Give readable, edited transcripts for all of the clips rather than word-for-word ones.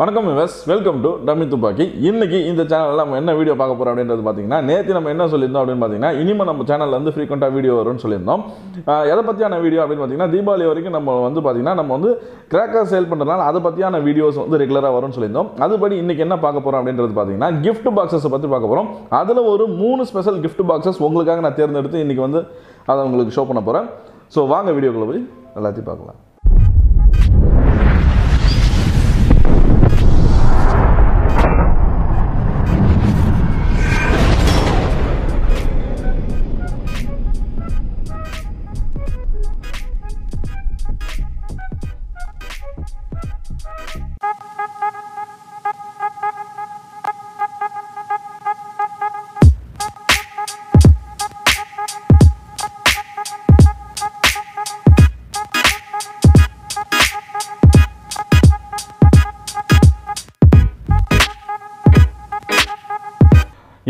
வணக்கம் விவஸ், welcome to dummy துப்பாக்கி. இன்னைக்கு இந்த சேனலில் நம்ம என்ன வீடியோ பார்க்க போகிறோம் அப்படின்றது பார்த்தீங்கன்னா, நேற்று நம்ம என்ன சொல்லியிருந்தோம் அப்படின்னு பார்த்தீங்கன்னா, இனிமேல் நம்ம சேனலில் வந்து ஃப்ரீக்வெண்ட்டாக வீடியோ வரும்னு சொல்லியிருந்தோம். எதை பற்றியான வீடியோ அப்படின்னு பார்த்தீங்கன்னா, தீபாவளி வரைக்கும் நம்ம வந்து கிராக்கர் சேல் பண்ணுறதுனால அதை பற்றியான வீடியோஸ் வந்து ரெகுலராக வரும்னு சொல்லியிருந்தோம். அதுபடி இன்னைக்கு என்ன பார்க்க போகிறோம் அப்படின்றது பார்த்தீங்கன்னா, கிஃப்ட் பாக்ஸஸை பற்றி பார்க்க போகிறோம். அதில் ஒரு 3 ஸ்பெஷல் கிஃப்ட் பாக்ஸஸ் உங்களுக்காக நான் தேர்ந்தெடுத்து இன்னைக்கு வந்து அதை உங்களுக்கு ஷோ பண்ண போகிறேன். ஸோ வாங்க வீடியோக்குள்ள போய் எல்லாத்தையும் பார்க்கலாம்.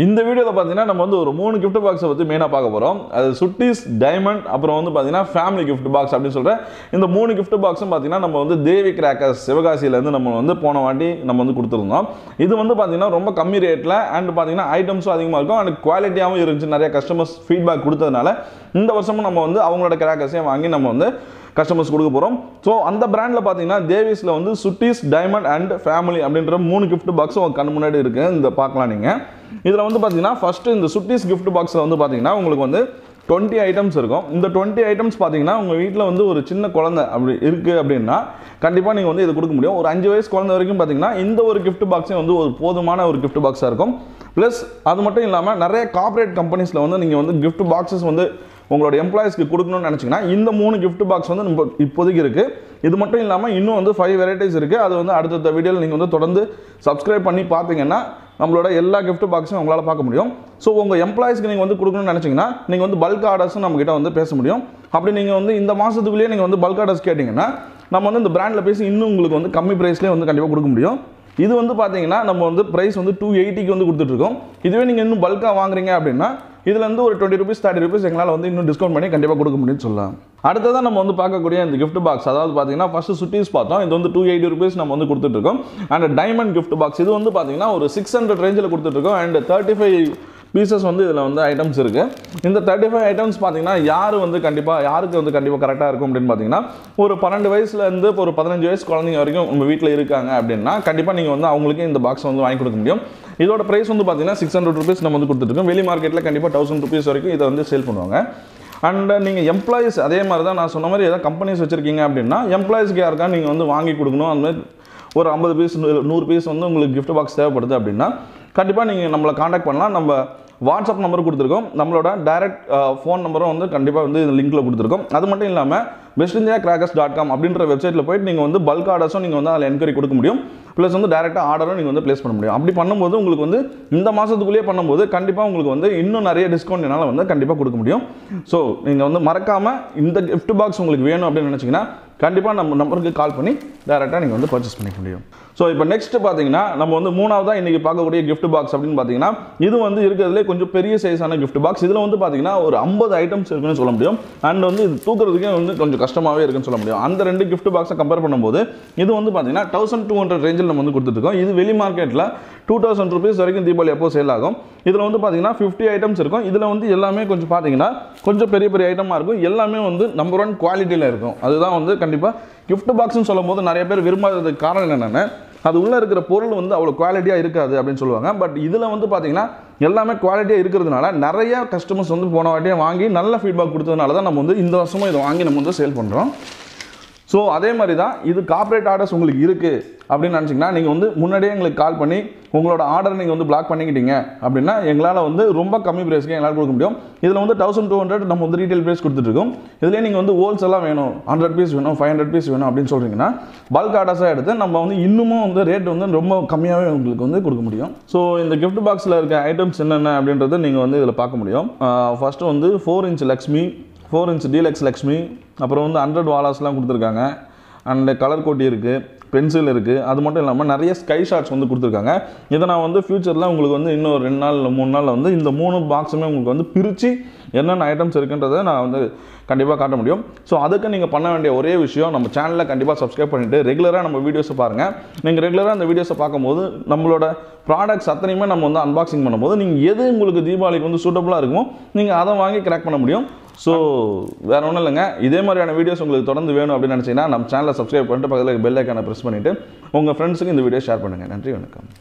இந்த வீடியோவில் பார்த்தீங்கன்னா நம்ம வந்து ஒரு 3 கிஃப்ட் பாக்ஸை பற்றி மெயினாக பார்க்க போகிறோம். அது சுட்டீஸ், டைமண்ட், அப்புறம் வந்து பார்த்தீங்கன்னா ஃபேமிலி கிஃப்ட் பாக்ஸ் அப்படின்னு சொல்கிறேன். இந்த 3 கிஃப்ட் பாக்ஸும் பார்த்தீங்கன்னா நம்ம வந்து தேவி கிராக்கர்ஸ் சிவகாசியிலேருந்து நம்ம வந்து போன வாட்டி நம்ம வந்து கொடுத்துருந்தோம். இது வந்து பார்த்தீங்கன்னா ரொம்ப கம்மி ரேட்டில் அண்ட் பார்த்தீங்கன்னா ஐட்டம்ஸும் அதிகமாக இருக்கும் அண்ட் குவாலிட்டியாகவும் இருந்துச்சு. நிறைய கஸ்டமர்ஸ் ஃபீட்பேக் கொடுத்ததுனால இந்த வருஷமும் நம்ம வந்து அவங்களோட கிராக்கர்ஸையும் வாங்கி நம்ம வந்து கஸ்டமர்ஸ் கொடுக்க போகிறோம். ஸோ அந்த பிராண்டில் பார்த்தீங்கன்னா தேவிஸில் வந்து சுட்டீஸ், டைமண்ட் அண்ட் ஃபேமிலி அப்படின்ற 3 கிஃப்ட் பாக்ஸும் உங்கள் கண் முன்னாடி இருக்குது. இந்த பார்க்கலாம் நீங்கள். இதில் வந்து பார்த்தீங்கன்னா ஃபஸ்ட்டு இந்த சுட்டீஸ் கிஃப்ட் பாக்ஸில் வந்து பார்த்தீங்கன்னா உங்களுக்கு வந்து 20 ஐட்டம்ஸ் இருக்கும். இந்த 20 ஐட்டம்ஸ் பார்த்தீங்கன்னா உங்கள் வீட்டில் வந்து ஒரு சின்ன குழந்தை அப்படி இருக்குது அப்படின்னா கண்டிப்பாக நீங்கள் வந்து இது கொடுக்க முடியும். ஒரு 5 வயசு குழந்தை வரைக்கும் பார்த்தீங்கன்னா இந்த ஒரு கிஃப்ட் பாக்ஸே வந்து ஒரு போதுமான ஒரு கிஃப்ட் பாக்ஸாக இருக்கும். ப்ளஸ் அது மட்டும் இல்லாமல் நிறைய கார்ப்பரேட் கம்பெனிஸில் வந்து நீங்கள் வந்து கிஃப்ட் பாக்ஸஸ் வந்து உங்களோட எம்ப்ளாயிஸ்க்கு கொடுக்கணும்னு நினச்சிங்கன்னா இந்த 3 கிஃப்ட் பாக்ஸ் வந்து நம்ம இப்போதைக்கு இருக்குது. இது மட்டும் இல்லாமல் இன்னும் வந்து 5 வெரைட்டிஸ் இருக்குது. அது வந்து அடுத்த வீடியோவில் நீங்கள் வந்து தொடர்ந்து சப்ஸ்கிரைப் பண்ணி பார்த்தீங்கன்னா நம்மளோட எல்லா கிஃப்ட் பாக்ஸும் உங்களால் பார்க்க முடியும். ஸோ உங்கள் எம்ப்ளாயிஸ்க்கு நீங்கள் வந்து கொடுக்கணும்னு நினச்சிங்கன்னா நீங்கள் வந்து பல்க் ஆர்டர்ஸும் நம்மகிட்ட வந்து பேச முடியும். அப்படி நீங்கள் வந்து இந்த மாதத்துக்குள்ளேயே நீங்கள் வந்து பல்க் ஆர்டர்ஸ் கேட்டிங்கன்னா நம்ம வந்து இந்த பிராண்டில் பேசி இன்னும் உங்களுக்கு வந்து கம்மி ப்ரைஸ்லேயே வந்து கண்டிப்பாக கொடுக்க முடியும். இது வந்து பார்த்தீங்கன்னா நம்ம வந்து ப்ரைஸ் வந்து 280க்கு வந்து கொடுத்துட்ருக்கோம். இதுவே நீங்கள் இன்னும் பல்காக வாங்குறீங்க அப்படின்னா இதில் வந்து ஒரு 20 ரூபீஸ் 30 ரூபீஸ் எங்களால் வந்து இன்னும் டிஸ்கவுண்ட் பண்ணி கண்டிப்பாக கொடுக்க முடியும்னு சொல்லலாம். அடுத்ததான் நம்ம வந்து பார்க்கக்கூடிய இந்த கிஃப்ட் பாக்ஸ், அதாவது பார்த்தீங்கன்னா ஃபஸ்ட்டு சுட்டீஸ் பார்த்தோம். இது வந்து 280 ரூபீஸ் நம்ம வந்து கொடுத்துட்ருக்கோம். அண்ட் டைமண்ட் கிஃப்ட் பாக்ஸ் இது வந்து பார்த்தீங்கன்னா ஒரு 600 ரேஞ்சில் கொடுத்துட்ருக்கோம். அண்ட் 35 பீசஸ் வந்து இதில் வந்து ஐட்டம்ஸ் இருக்குது. இந்த 35 ஐட்டம்ஸ் பார்த்தீங்கன்னா யாருக்கு வந்து கண்டிப்பாக கரெக்டாக இருக்கும் அப்படின்னு பார்த்தீங்கன்னா ஒரு 12 வயசுலேருந்து இப்போ ஒரு 15 வயசு குழந்தைங்க வரைக்கும் உங்கள் வீட்டில் இருக்காங்க அப்படின்னா கண்டிப்பாக நீங்கள் வந்து அவங்களுக்கு இந்த பாக்ஸ் வந்து வாங்கி கொடுக்க முடியும். இதோட ப்ரைஸ் வந்து பார்த்தீங்கன்னா 600 ரூபீஸ் நம்ம வந்து கொடுத்துருக்கோம். வெளி மார்க்கெட்டில் கண்டிப்பாக 1000 ரூபீஸ் வரைக்கும் இதை வந்து சேல் பண்ணுவாங்க. அண்ட் நீங்கள் எம்ப்ளாயிஸ் அதே மாதிரி தான் நான் சொன்ன மாதிரி ஏதாவது கம்பெனிஸ் வச்சுருக்கீங்க அப்படின்னா எம்ப்ளாயிஸ்க்கு யாருக்கா நீங்கள் வந்து வாங்கி கொடுக்கணும். அந்த மாதிரி ஒரு 50 பீஸ் 100 பீஸ் வந்து உங்களுக்கு கிஃப்ட் பாக்ஸ் தேவைப்படுது அப்படின்னா கண்டிப்பாக நீங்கள் நம்மளை காண்டாக்ட் பண்ணலாம். நம்ம வாட்ஸ்அப் நம்பர் கொடுத்துருக்கோம். நம்மளோட டைரக்ட் ஃபோன் நம்பரும் வந்து கண்டிப்பாக வந்து இந்த லிங்க்கில் கொடுத்துருக்கோம். அது மட்டும் இல்லாமல் bestindiacrackers.com அப்படின்ற வெப்சைட்டில் போய்ட்டு நீங்கள் வந்து பல்க் ஆர்டர்ஸும் நீங்கள் வந்து அதில் என்கொயரி கொடுக்க முடியும். ப்ளஸ் வந்து டேரெக்டாக ஆர்டரும் நீங்கள் வந்து ப்ளேஸ் பண்ண முடியும். அப்படி பண்ணும்போது உங்களுக்கு வந்து இந்த மாதத்துக்குள்ளேயே பண்ணும்போது கண்டிப்பாக உங்களுக்கு வந்து இன்னும் நிறைய டிஸ்கவுண்ட் என்னால் வந்து கண்டிப்பாக கொடுக்க முடியும். ஸோ நீங்கள் வந்து மறக்காமல் இந்த கிஃப்ட் பாக்ஸ் உங்களுக்கு வேணும் அப்படின்னு நினச்சிங்கன்னா கண்டிப்பாக நம்ம நம்பருக்கு கால் பண்ணி டேரெக்டாக நீங்கள் வந்து பர்ச்சேஸ் பண்ணிக்க முடியும். ஸோ இப்போ நெக்ஸ்ட் பார்த்தீங்கன்னா நம்ம வந்து 3ஆவதாக இன்றைக்கி பார்க்கக்கூடிய கிஃப்ட் பாக்ஸ் அப்படின்னு பார்த்தீங்கன்னா இது வந்து இருக்கிறதுலே கொஞ்சம் பெரிய சைஸான கிஃப்ட் பாக்ஸ். இதில் வந்து பார்த்தீங்கன்னா ஒரு 50 ஐட்டம்ஸ் இருக்குன்னு சொல்ல முடியும். அண்ட் வந்து இது தூக்குறதுக்கே வந்து கொஞ்சம் கஷ்டமாகவே இருக்குன்னு சொல்ல முடியும். அந்த 2 கிஃப்ட் பாக்ஸை கம்பேர் பண்ணும்போது இது வந்து பார்த்தீங்கன்னா 1200 ரேஞ்சில் நம்ம வந்து கொடுத்துருக்கோம். இது வெளி மார்க்கெட்டில் 2000 ரூபீஸ் வரைக்கும் தீபாவளி அப்போ சேல் ஆகும். இதில் வந்து பார்த்தீங்கன்னா 50 ஐட்டம்ஸ் இருக்கும். இதில் வந்து எல்லாமே கொஞ்சம் பார்த்தீங்கன்னா கொஞ்சம் பெரிய பெரிய ஐட்டமாக இருக்கும். எல்லாமே வந்து நம்பர் 1 குவாலிட்டியில் இருக்கும். அதுதான் வந்து கண்டிப்பாக கிஃப்ட் பாக்ஸ்னு சொல்லும் போது நிறைய பேர் விரும்பாததுக்கு காரணம் என்னென்னா அது உள்ளே இருக்கிற பொருள் வந்து அவ்வளோ குவாலிட்டியாக இருக்காது அப்படின்னு சொல்லுவாங்க. பட் இதில் வந்து பார்த்தீங்கன்னா எல்லாமே குவாலிட்டியாக இருக்கிறதுனால நிறைய கஸ்டமர்ஸ் வந்து போன வாட்டியாக வாங்கி நல்ல ஃபீட்பேக் கொடுத்ததுனால தான் நம்ம வந்து இந்த வருஷமும் இதை வாங்கி நம்ம வந்து சேல் பண்ணுறோம். ஸோ அதே மாதிரி தான் இது கார்ப்பரேட் ஆர்டர்ஸ் உங்களுக்கு இருக்குது அப்படின்னு நினச்சிங்கன்னா நீங்கள் வந்து முன்னாடியே எங்களுக்கு கால் பண்ணி உங்களோட ஆர்டர் நீங்கள் வந்து பிளாக் பண்ணிக்கிட்டீங்க அப்படின்னா எங்களால் வந்து ரொம்ப கம்மி ப்ரைஸ்க்கு எங்களால் கொடுக்க முடியும். இதில் வந்து 1200 நம்ம வந்து ரீட்டைல் ப்ரைஸ் கொடுத்துட்ருக்கோம். இதுலேயே நீங்கள் வந்து ஹோல்ஸ் எல்லாம் வேணும், 100 பீஸ் வேணும், 500 பீஸ் வேணும் அப்படின்னு சொல்கிறீங்கன்னா பல்க் ஆர்டர்ஸாக எடுத்து நம்ம வந்து இன்னமும் வந்து ரேட் வந்து ரொம்ப கம்மியாகவே உங்களுக்கு வந்து கொடுக்க முடியும். ஸோ இந்த கிஃப்ட் பாக்ஸில் இருக்க ஐட்டம்ஸ் என்னென்ன அப்படின்றத நீங்கள் வந்து இதில் பார்க்க முடியும். ஃபஸ்ட்டு வந்து 4 inch Lakshmi, 4 inch deluxe Lakshmi, அப்புறம் வந்து 100 வாலாஸ்லாம் கொடுத்துருக்காங்க. அண்ட் கலர் கோட்டி இருக்குது, பென்சில் இருக்குது. அது மட்டும் இல்லாமல் நிறைய ஸ்கை ஷாட்ஸ் வந்து கொடுத்துருக்காங்க. இதை நான் வந்து ஃபியூச்சரில் உங்களுக்கு வந்து இன்னும் 2 நாள் இல்லை 3 நாளில் வந்து இந்த 3 பாக்ஸுமே உங்களுக்கு வந்து பிரித்து என்னென்ன ஐட்டம்ஸ் இருக்குன்றதை நான் வந்து கண்டிப்பாக காட்ட முடியும். ஸோ அதுக்கு நீங்கள் பண்ண வேண்டிய ஒரே விஷயம், நம்ம சேனலில் கண்டிப்பாக சப்ஸ்கிரைப் பண்ணிவிட்டு ரெகுலராக நம்ம வீடியோஸை பாருங்கள். நீங்கள் ரெகுலராக அந்த வீடியோஸை பார்க்கும்போது நம்மளோட ப்ராடக்ட்ஸ் அத்தனையுமே நம்ம வந்து அன்பாக்சிங் பண்ணும்போது நீங்கள் எது உங்களுக்கு தீபாவளிக்கு வந்து சூட்டபுளாக இருக்குமோ நீங்கள் அதை வாங்கி கிராக் பண்ண முடியும். ஸோ வேறு ஒன்றும் இல்லைங்க. இதே மாதிரியான வீடியோஸ் உங்களுக்கு தொடர்ந்து வேணும் அப்படின்னு நினச்சிங்கன்னா நம்ம சேனலை சப்ஸ்கிரைப் பண்ணிட்டு பக்கத்தில் பெல் ஐக்கானை ப்ரெஸ் பண்ணிவிட்டு உங்கள் ஃப்ரெண்ட்ஸுக்கு இந்த வீடியோ ஷேர் பண்ணுங்கள். நன்றி, வணக்கம்.